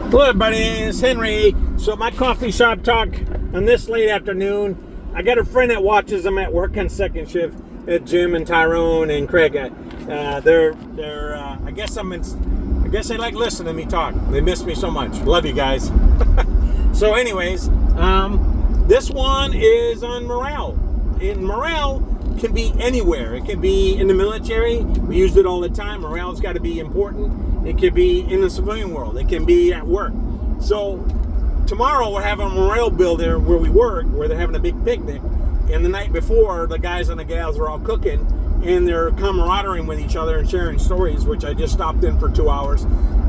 Hello everybody, it's Henry. So my coffee shop talk on this late afternoon. I got a friend that watches them at work on second shift. Jim and Tyrone and Craig. I guess they like listening to me talk. They miss me so much. Love you guys. So anyways, this one is on morale. And morale can be anywhere. It can be in the military. We use it all the time. Morale's got to be important. It could be in the civilian world. It can be at work. So tomorrow we're having a morale builder where we work, where they're having a big picnic. And the night before, the guys and the gals are all cooking, and they're camaraderie with each other and sharing stories, which I just stopped in for 2 hours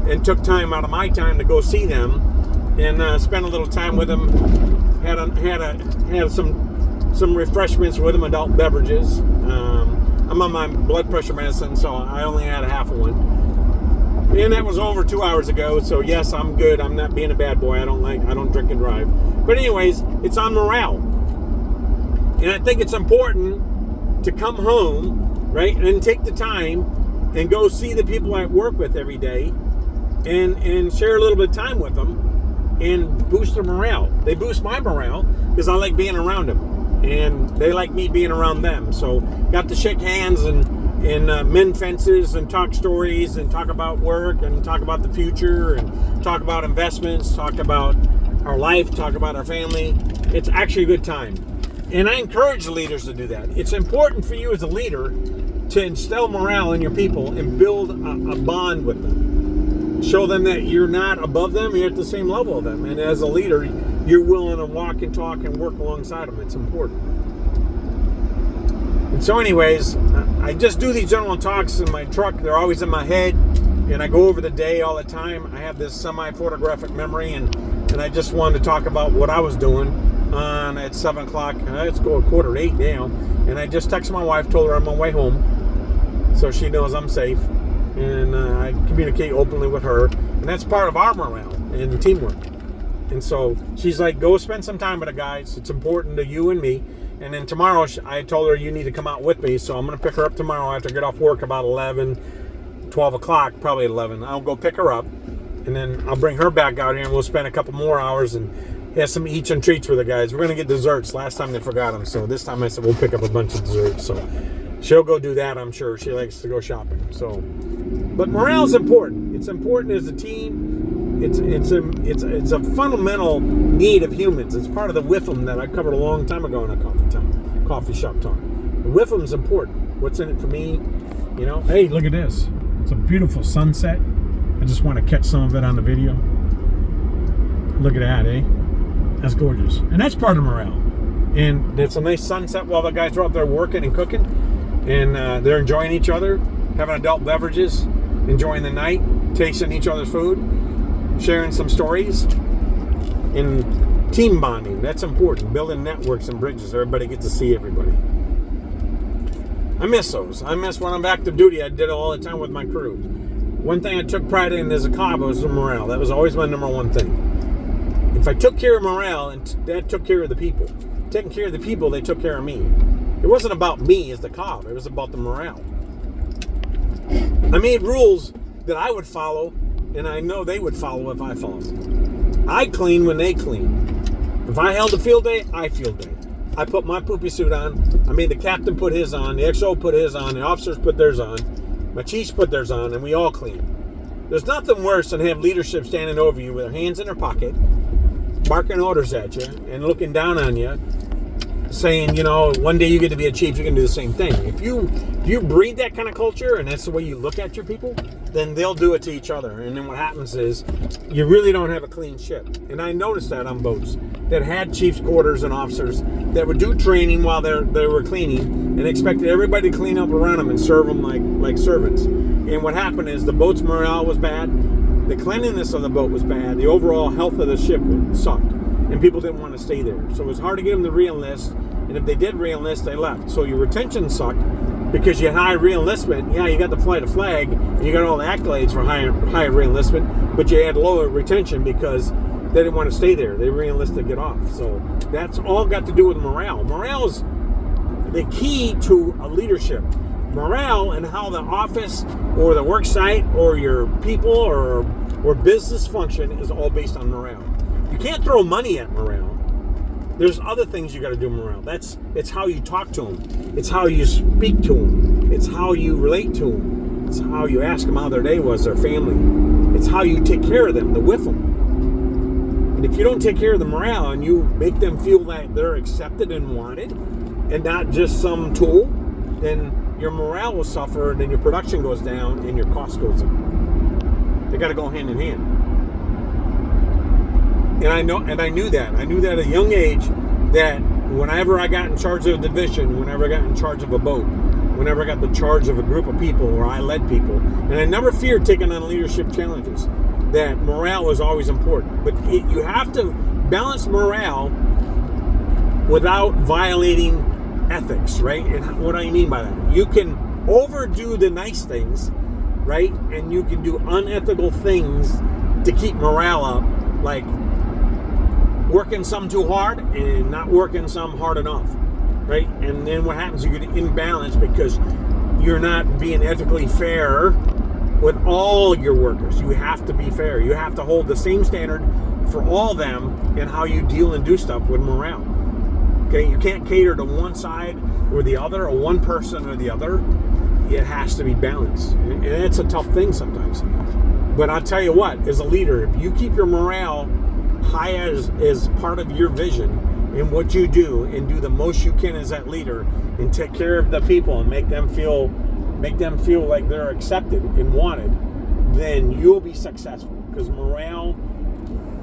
and took time out of my time to go see them and spend a little time with them. Had some refreshments with them, adult beverages. I'm on my blood pressure medicine, so I only had a half of one. And that was over 2 hours ago, so yes, I'm good. I'm not being a bad boy. I don't drink and drive. But anyways, it's on morale. And I think it's important to come home, right, and take the time and go see the people I work with every day and share a little bit of time with them and boost their morale. They boost my morale because I like being around them. And they like me being around them. So got to shake hands and mend fences and talk stories and talk about work and talk about the future and talk about investments, talk about our life, talk about our family. It's actually a good time. And I encourage leaders to do that. It's important for you as a leader to instill morale in your people and build a bond with them. Show them that you're not above them, you're at the same level of them. And as a leader, you're willing to walk and talk and work alongside them. It's important. And so anyways, I just do these general talks in my truck. They're always in my head. And I go over the day all the time. I have this semi-photographic memory. And I just wanted to talk about what I was doing at 7 o'clock. Let's go 7:45 now. And I just texted my wife, told her I'm on my way home. So she knows I'm safe. And I communicate openly with her. And that's part of our morale and teamwork. And so she's like, go spend some time with the guys. It's important to you and me. And then tomorrow, I told her you need to come out with me. So I'm going to pick her up tomorrow after I get off work about 12 o'clock, probably 11. I'll go pick her up. And then I'll bring her back out here and we'll spend a couple more hours and have some eats and treats with the guys. We're going to get desserts. Last time they forgot them. So this time I said we'll pick up a bunch of desserts. So she'll go do that, I'm sure. She likes to go shopping. So, but morale is important. It's important as a team. It's a fundamental need of humans. It's part of the WIFM that I covered a long time ago in a coffee shop talk. The WIFM's important. What's in it for me? You know, hey, look at this. It's a beautiful sunset. I just want to catch some of it on the video. Look at that, eh? That's gorgeous. And that's part of morale. And it's a nice sunset while the guys are out there working and cooking. And they're enjoying each other, having adult beverages, enjoying the night, tasting each other's food, sharing some stories, and team bonding. That's important. Building networks and bridges. Everybody gets to see everybody. I miss those. I miss when I'm active duty. I did it all the time with my crew. One thing I took pride in as a cop was the morale. That was always my number one thing. If I took care of morale, and that took care of the people. Taking care of the people, they took care of me. It wasn't about me as the cop. It was about the morale. I made rules that I would follow, and I know they would follow if I followed them. I clean when they clean. If I held a field day, I field day. I put my poopy suit on. I made the captain put his on. The XO put his on. The officers put theirs on. My chiefs put theirs on, and we all clean. There's nothing worse than have leadership standing over you with their hands in their pocket, barking orders at you, and looking down on you, saying, you know, one day you get to be a chief, you can do the same thing. If you breed that kind of culture and that's the way you look at your people, then they'll do it to each other. And then what happens is you really don't have a clean ship. And I noticed that on boats that had chief's quarters and officers that would do training while they were cleaning and expected everybody to clean up around them and serve them like servants. And what happened is the boat's morale was bad, the cleanliness of the boat was bad, the overall health of the ship sucked, and people didn't want to stay there. So it was hard to get them to re-enlist, and if they did re-enlist, they left. So your retention sucked because you had high re-enlistment. Yeah, you got to fly the flag, and you got all the accolades for high re-enlistment, but you had lower retention because they didn't want to stay there. They re-enlisted to get off. So that's all got to do with morale. Morale is the key to a leadership. morale and how the office or the work site or your people or business function is all based on morale. You can't throw money at morale. There's other things you got to do morale. It's how you talk to them. It's how you speak to them. It's how you relate to them. It's how you ask them how their day was, their family. It's how you take care of them, with them. And if you don't take care of the morale and you make them feel that they're accepted and wanted and not just some tool, then your morale will suffer, and then your production goes down and your cost goes up. They got to go hand in hand. And I knew that. I knew that at a young age, that whenever I got in charge of a division, whenever I got in charge of a boat, whenever I got the charge of a group of people or I led people, and I never feared taking on leadership challenges, that morale was always important. But you have to balance morale without violating ethics, right? And what do I mean by that? You can overdo the nice things, right? And you can do unethical things to keep morale up, like working some too hard and not working some hard enough, right? And then what happens? You get imbalance because you're not being ethically fair with all your workers. You have to be fair. You have to hold the same standard for all of them in how you deal and do stuff with morale. Okay, you can't cater to one side or the other, or one person or the other. It has to be balanced, and it's a tough thing sometimes. But I'll tell you what, as a leader, if you keep your morale high as part of your vision in what you do, and do the most you can as that leader, and take care of the people and make them feel like they're accepted and wanted, then you'll be successful. Because morale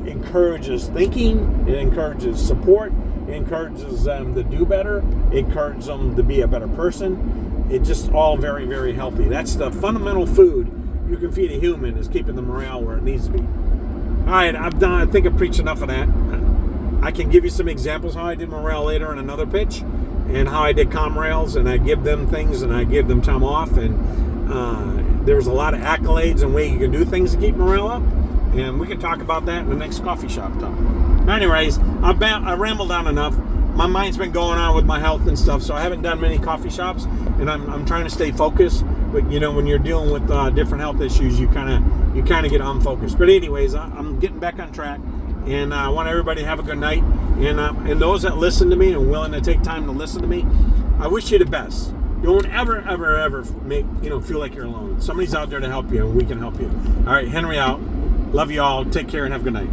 encourages thinking, it encourages support, it encourages them to do better, it encourages them to be a better person. It's just all very, very healthy. That's the fundamental food you can feed a human, is keeping the morale where it needs to be. All right, I'm done. I think I've preached enough of that. I can give you some examples how I did morale later in another pitch, and how I did ComRails, and I give them things and I give them time off, and there's a lot of accolades and ways you can do things to keep morale up, and we can talk about that in the next coffee shop talk. Anyways, I rambled on enough. My mind's been going on with my health and stuff, so I haven't done many coffee shops, and I'm trying to stay focused. But you know, when you're dealing with different health issues, you kind of get unfocused. But anyways, I'm getting back on track, and I want everybody to have a good night. And those that listen to me and willing to take time to listen to me, I wish you the best. Don't ever feel like you're alone. Somebody's out there to help you, and we can help you. All right, Henry out. Love you all. Take care and have a good night.